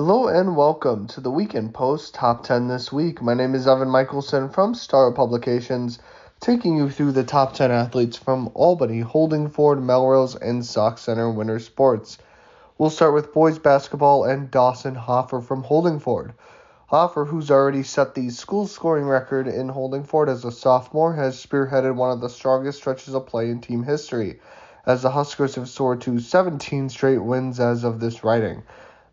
Hello and welcome to the Weekend Post Top 10 this week. My name is Evan Michealson from Star Publications, taking you through the top 10 athletes from Albany, Holdingford, Melrose, and Sauk Centre Winter Sports. We'll start with boys basketball and Dawson Hoffer from Holdingford. Hoffer, who's already set the school scoring record in Holdingford as a sophomore, has spearheaded one of the strongest stretches of play in team history, as the Huskers have soared to 17 straight wins as of this writing.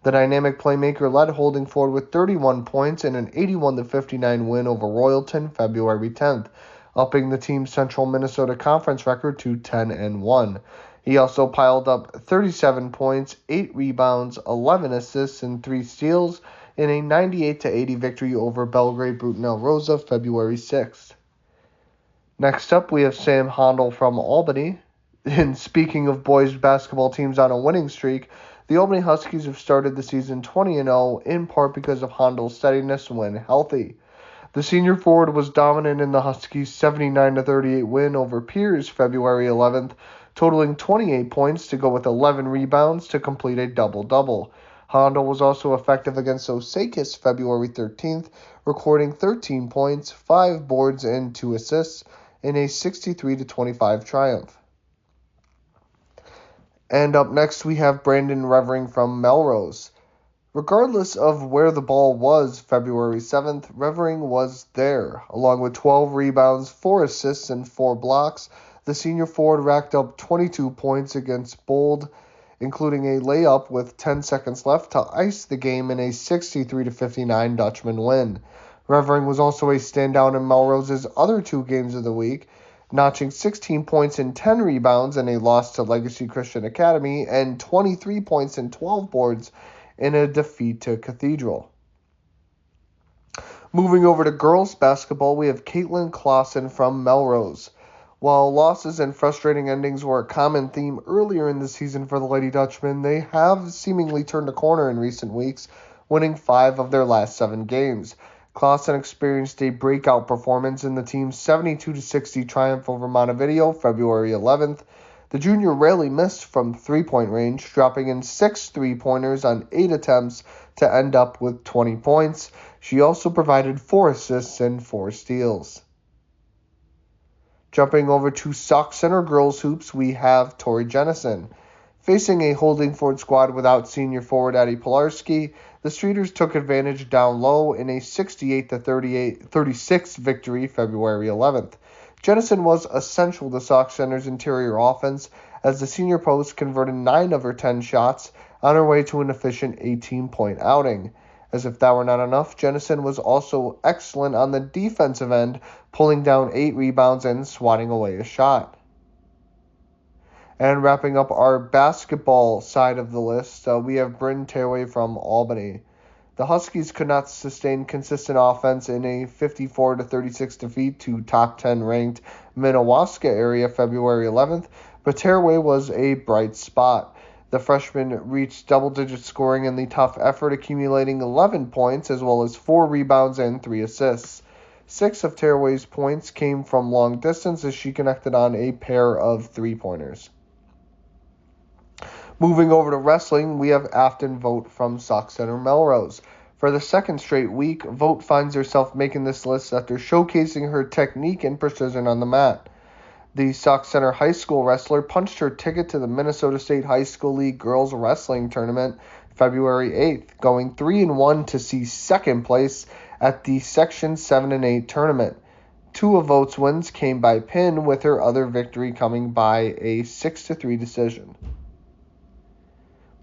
The dynamic playmaker led Holdingford with 31 points in an 81-59 win over Royalton February 10th, upping the team's Central Minnesota Conference record to 10-1. He also piled up 37 points, 8 rebounds, 11 assists, and 3 steals in a 98-80 victory over Belgrade Brutinel Rosa February 6th. Next up, we have Sam Hondel from Albany. And speaking of boys basketball teams on a winning streak, the Albany Huskies have started the season 20-0, in part because of Hondel's steadiness when healthy. The senior forward was dominant in the Huskies' 79-38 win over Pierce February 11th, totaling 28 points to go with 11 rebounds to complete a double-double. Hondel was also effective against Osakis February 13th, recording 13 points, 5 boards, and 2 assists in a 63-25 triumph. And up next, we have Brandon Revering from Melrose. Regardless of where the ball was February 7th, Revering was there. Along with 12 rebounds, 4 assists, and 4 blocks, the senior forward racked up 22 points against Bold, including a layup with 10 seconds left to ice the game in a 63-59 Dutchman win. Revering was also a standout in Melrose's other 2 games of the week, notching 16 points and 10 rebounds in a loss to Legacy Christian Academy and 23 points and 12 boards in a defeat to Cathedral. Moving over to girls basketball, we have Caitlin Clausen from Melrose. While losses and frustrating endings were a common theme earlier in the season for the Lady Dutchmen, they have seemingly turned a corner in recent weeks, winning 5 of their last 7 games. Clausen experienced a breakout performance in the team's 72-60 triumph over Montevideo February 11th. The junior rarely missed from three-point range, dropping in 6 three-pointers on 8 attempts to end up with 20 points. She also provided 4 assists and 4 steals. Jumping over to Sauk Centre girls hoops, we have Tori Jennison. Facing a Holdingford squad without senior forward Addie Pilarski, the Streeters took advantage down low in a 68-36 victory February 11th. Jennison was essential to Sauk Centre's interior offense as the senior post converted 9 of her 10 shots on her way to an efficient 18-point outing. As if that were not enough, Jennison was also excellent on the defensive end, pulling down 8 rebounds and swatting away a shot. And wrapping up our basketball side of the list, we have Bryn Tearway from Albany. The Huskies could not sustain consistent offense in a 54-36 defeat to top 10 ranked Minnewaska area February 11th, but Tearway was a bright spot. The freshman reached double-digit scoring in the tough effort, accumulating 11 points as well as 4 rebounds and 3 assists. 6 of Tearway's points came from long distance as she connected on a pair of three-pointers. Moving over to wrestling, we have Afton Vogt from Sauk Centre Melrose. For the second straight week, Vogt finds herself making this list after showcasing her technique and precision on the mat. The Sauk Centre High School wrestler punched her ticket to the Minnesota State High School League Girls Wrestling Tournament February 8th, going 3-1 to see second place at the Section 7 and 8 tournament. 2 of Vogt's wins came by pin, with her other victory coming by a 6-3 decision.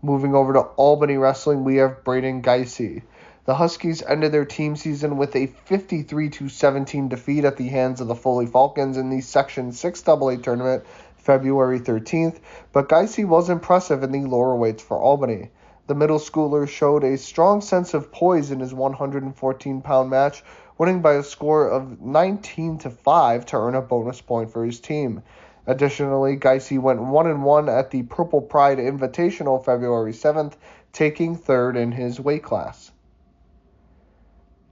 Moving over to Albany Wrestling, we have Braden Geisey. The Huskies ended their team season with a 53-17 defeat at the hands of the Foley Falcons in the Section 6 AA tournament February 13th, but Geisey was impressive in the lower weights for Albany. The middle schooler showed a strong sense of poise in his 114-pound match, winning by a score of 19-5 to earn a bonus point for his team. Additionally, Geisey went 1-1 at the Purple Pride Invitational February 7th, taking third in his weight class.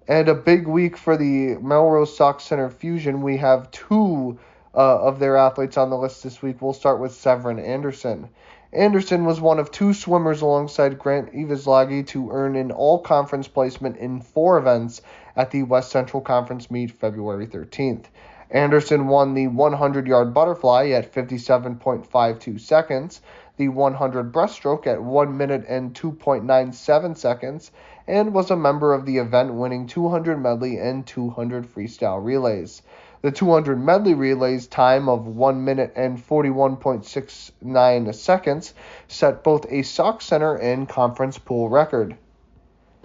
And a big week for the Melrose Sauk Centre Fusion. We have 2 of their athletes on the list this week. We'll start with Severin Anderson. Anderson was one of two swimmers alongside Grant Eveslage to earn an all-conference placement in 4 events at the West Central Conference meet February 13th. Anderson won the 100-yard butterfly at 57.52 seconds, the 100 breaststroke at 1 minute and 2.97 seconds, and was a member of the event-winning 200 medley and 200 freestyle relays. The 200 medley relays time of 1 minute and 41.69 seconds set both a Sauk Center and conference pool record.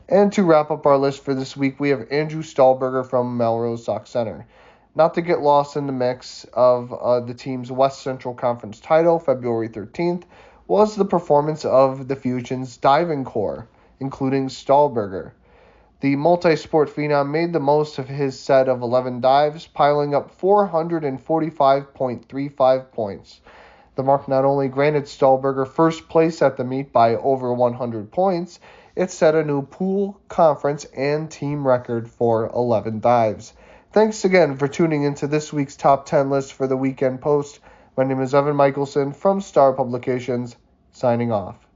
And to wrap up our list for this week, we have Andrew Stahlberger from Melrose Sauk Center. Not to get lost in the mix of the team's West Central Conference title, February 13th, was the performance of the Fusion's diving corps, including Stahlberger. The multi-sport phenom made the most of his set of 11 dives, piling up 445.35 points. The mark not only granted Stahlberger first place at the meet by over 100 points, it set a new pool, conference, and team record for 11 dives. Thanks again for tuning into this week's Top 10 list for the Weekend Post. My name is Evan Michealson from Star Publications, signing off.